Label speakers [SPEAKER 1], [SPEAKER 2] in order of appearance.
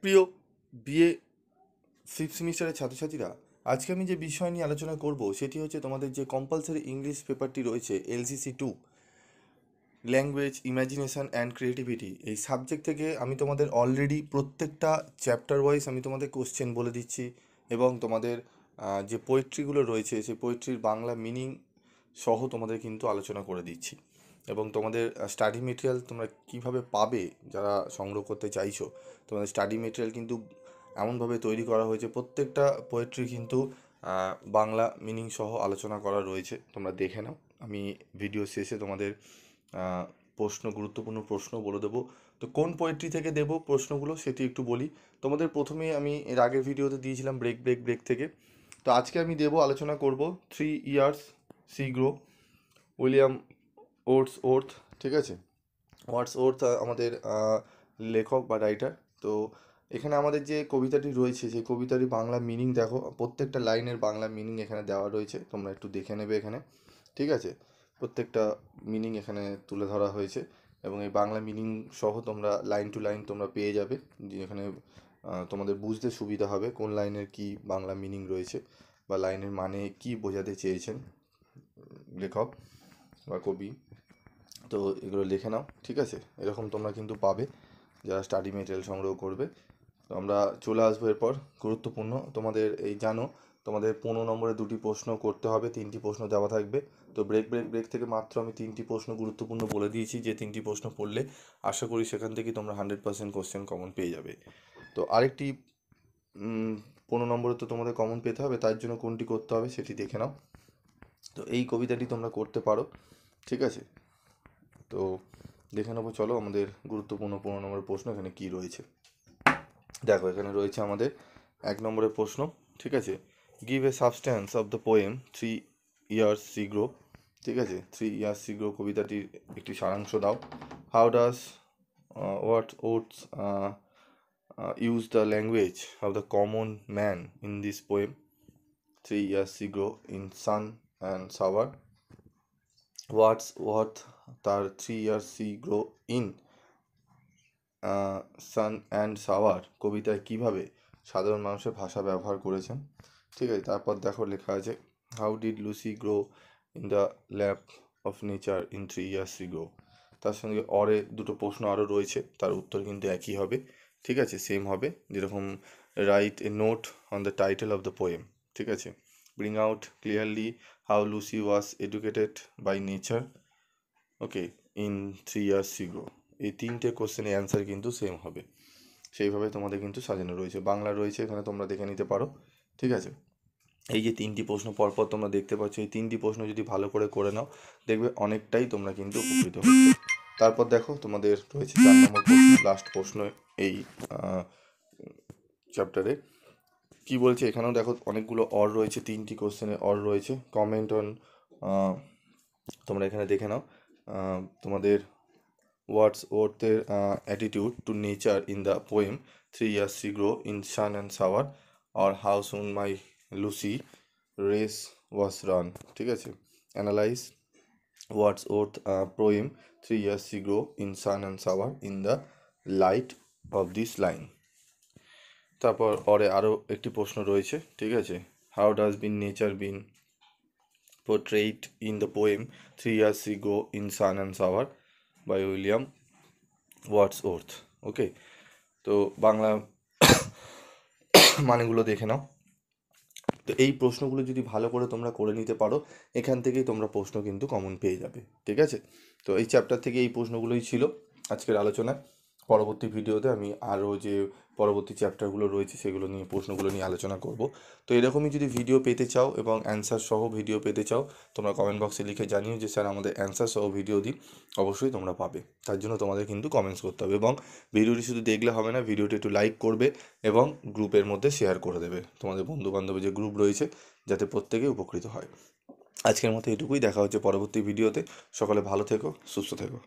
[SPEAKER 1] প্রিয় BA fifth সেমিস্টারের ছাত্রছাত্রীরা, আজকে আমি যে বিষয় নিয়ে আলোচনা করব সেটি হচ্ছে তোমাদের যে কম্পালসারি ইংলিশ পেপারটি রয়েছে LCC 2, ল্যাঙ্গুয়েজ, ইমাজিনেশান অ্যান্ড ক্রিয়েটিভিটি। এই সাবজেক্ট থেকে আমি তোমাদের অলরেডি প্রত্যেকটা চ্যাপ্টার ওয়াইজ আমি তোমাদের কোশ্চেন বলে দিচ্ছি, এবং তোমাদের যে পোয়েট্রিগুলো রয়েছে সেই পোয়েট্রির বাংলা মিনিং সহ তোমাদের কিন্তু আলোচনা করে দিচ্ছি। এবং তোমাদের স্টাডি মেটেরিয়াল তোমরা কিভাবে পাবে, যারা সংগ্রহ করতে চাইছো, তোমাদের স্টাডি মেটেরিয়াল কিন্তু এমনভাবে তৈরি করা হয়েছে, প্রত্যেকটা পোয়েট্রি কিন্তু বাংলা মিনিং সহ আলোচনা করা রয়েছে। তোমরা দেখে নাও, আমি ভিডিও শেষে তোমাদের গুরুত্বপূর্ণ প্রশ্ন বলে দেবো। তো কোন পোয়েট্রি থেকে দেবো প্রশ্নগুলো সেটি একটু বলি তোমাদের। প্রথমে আমি এর আগের ভিডিওতে দিয়েছিলাম ব্রেক থেকে। তো আজকে আমি আলোচনা করব 3 years she grow, William Worth. ঠিক আছে, ওয়ার্ডসওর্থ আমাদের লেখক বা রাইটার। তো এখানে আমাদের যে কবিতাটি রয়েছে সেই কবিতারই বাংলা মিনিং দেখো, প্রত্যেকটা লাইনের বাংলা মিনিং এখানে দেওয়া রয়েছে, তোমরা একটু দেখে নেবে এখানে। ঠিক আছে, প্রত্যেকটা মিনিং এখানে তুলে ধরা হয়েছে, এবং এই বাংলা মিনিং সহ তোমরা লাইন টু লাইন তোমরা পেয়ে যাবে, যেখানে তোমাদের বুঝতে সুবিধা হবে কোন লাইনের কি বাংলা মিনিং রয়েছে, বা লাইনের মানে কি বোঝাতে চেয়েছেন লেখক বা কবি। তো এগুলো লিখে নাও, ঠিক আছে? এরকম তোমরা কিন্তু পাবে যারা স্টাডি মেটেরিয়াল সংগ্রহ করবে। তো আমরা চলে আসবো এরপর গুরুত্বপূর্ণ, তোমাদের এই জানো তোমাদের 15 নম্বরে 2টি প্রশ্ন করতে হবে, 3টি প্রশ্ন দেওয়া থাকবে। তো ব্রেক থেকে মাত্র আমি 3টি প্রশ্ন গুরুত্বপূর্ণ বলে দিয়েছি, যে 3টি প্রশ্ন পড়লে আশা করি সেখান থেকে তোমরা 100% কোশ্চেন কমন পেয়ে যাবে। তো আরেকটি 15 নম্বরে তো তোমাদের কমন পেতে হবে, তার জন্য কোনটি করতে হবে সেটি দেখে নাও। তো এই কবিতাটি তোমরা করতে পারো, ঠিক আছে? তো দেখে নেবো, চলো আমাদের গুরুত্বপূর্ণ 15 নম্বরের প্রশ্ন এখানে কি রয়েছে। দেখো এখানে রয়েছে আমাদের 1 নম্বরের প্রশ্ন, ঠিক আছে? Give a substance of the poem 3 years she grow. ঠিক আছে, 3 ইয়ার্স সি গ্রো কবিতাটির একটি সারাংশ দাও। হাউ ডাজ হোয়াট ওটস use the language of the common man in this poem 3 years she grow in sun and shower. What তার 3 years she grow in sun and shower কবিতায় কীভাবে সাধারণ মানুষের ভাষা ব্যবহার করেছেন। ঠিক আছে, তারপর দেখো লেখা আছে how did Lucy grow in the lap of nature in 3 years she grow. তার সঙ্গে অরে দুটো প্রশ্ন আরও রয়েছে, তার উত্তর কিন্তু একই হবে, ঠিক আছে, সেম হবে। যেরকম write a note on the title of the poem, ঠিক আছে, bring out clearly how Lucy was educated by nature, okay, in 3 years she grow. এই 3টে কোশ্চেনের অ্যান্সার কিন্তু সেম হবে, সেইভাবে তোমাদের কিন্তু সাজানো রয়েছে। বাংলা রয়েছে এখানে, তোমরা দেখে নিতে পারো, ঠিক আছে? এই যে 3টি প্রশ্ন পরপর তোমরা দেখতে পাচ্ছ, এই 3টি প্রশ্ন যদি ভালো করে নাও, দেখবে অনেকটাই তোমরা কিন্তু উপকৃত হচ্ছ। তারপর দেখো তোমাদের রয়েছে 4 নম্বর প্রশ্ন, লাস্ট প্রশ্ন এই চ্যাপ্টারে। কি বলছে এখানেও দেখো অনেকগুলো অর রয়েছে, 3টি কোশ্চেনের অর রয়েছে। কমেন্ট অন, তোমরা এখানে দেখে নাও তোমাদের ওয়ার্ডসওর্থের attitude to nature in the poem 3 years she grow in sun and shower, or how soon my Lucy race was run। ঠিক আছে, analyse ওয়ার্ডসওর্থ poem 3 years she grow in sun and shower in the light of this line। তারপর ওরে আরও একটি প্রশ্ন রয়েছে, ঠিক আছে, how does been nature been portrayed in the poem 3 years she grow in sun and shower by William Wordsworth. Okay, তো বাংলা মানেগুলো দেখে নাও। তো এই প্রশ্নগুলো যদি ভালো করে তোমরা করে নিতে পারো, এখান থেকেই তোমরা প্রশ্ন কিন্তু কমন পেয়ে যাবে, ঠিক আছে? তো এই চ্যাপ্টার থেকে এই প্রশ্নগুলোই ছিল আজকের আলোচনা। পরবর্তী ভিডিওতে আমি আরও যে পরবর্তী চ্যাপ্টারগুলো রয়েছে সেগুলো নিয়ে, প্রশ্নগুলো নিয়ে আলোচনা করব। তো এরকমই যদি ভিডিও পেতে চাও এবং অ্যান্সার সহ ভিডিও পেতে চাও, তোমরা কমেন্ট বক্সে লিখে জানিও যে স্যার আমাদের অ্যান্সার সহ ভিডিও দিন। অবশ্যই তোমরা পাবে, তার জন্য তোমাদের কিন্তু কমেন্টস করতে হবে, এবং ভিডিওটি শুধু দেখলে হবে না, ভিডিওটি একটু লাইক করবে এবং গ্রুপের মধ্যে শেয়ার করে দেবে, তোমাদের বন্ধুবান্ধবের যে গ্রুপ রয়েছে, যাতে প্রত্যেকেই উপকৃত হয়। আজকের মতো এটুকুই, দেখা হচ্ছে পরবর্তী ভিডিওতে। সকলে ভালো থেকো, সুস্থ থেকো।